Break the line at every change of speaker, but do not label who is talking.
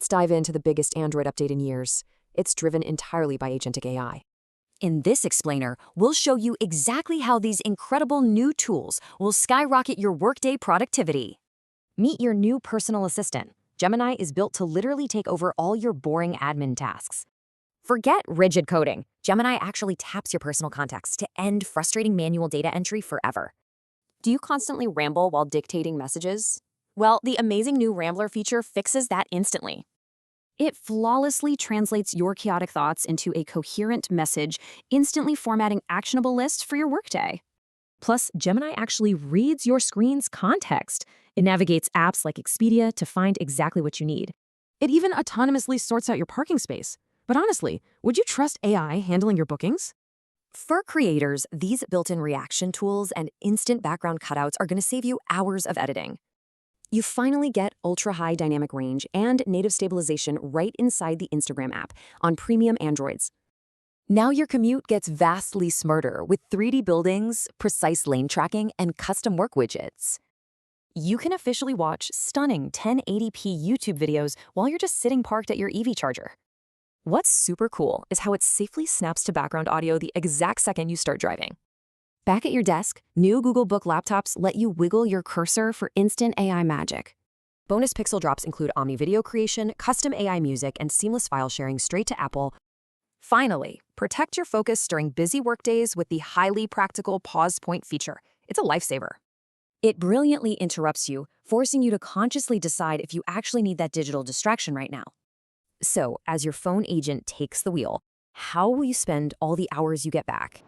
Let's dive into the biggest Android update in years. It's driven entirely by agentic AI.
In this explainer, we'll show you exactly how these incredible new tools will skyrocket your workday productivity. Meet your new personal assistant. Gemini is built to literally take over all your boring admin tasks. Forget rigid coding. Gemini actually taps your personal contacts to end frustrating manual data entry forever.
Do you constantly ramble while dictating messages? Well, the amazing new Rambler feature fixes that instantly. It flawlessly translates your chaotic thoughts into a coherent message, instantly formatting actionable lists for your workday. Plus, Gemini actually reads your screen's context. It navigates apps like Expedia to find exactly what you need. It even autonomously sorts out your parking space. But honestly, would you trust AI handling your bookings?
For creators, these built-in reaction tools and instant background cutouts are going to save you hours of editing. You finally get ultra-high dynamic range and native stabilization right inside the Instagram app on premium Androids. Now your commute gets vastly smarter with 3D buildings, precise lane tracking, and custom work widgets. You can officially watch stunning 1080p YouTube videos while you're just sitting parked at your EV charger. What's super cool is how it safely snaps to background audio the exact second you start driving. Back at your desk, new Google Book laptops let you wiggle your cursor for instant AI magic. Bonus Pixel drops include Omni video creation, custom AI music, and seamless file sharing straight to Apple. Finally, protect your focus during busy workdays with the highly practical pause point feature. It's a lifesaver. It brilliantly interrupts you, forcing you to consciously decide if you actually need that digital distraction right now. So, as your phone agent takes the wheel, how will you spend all the hours you get back?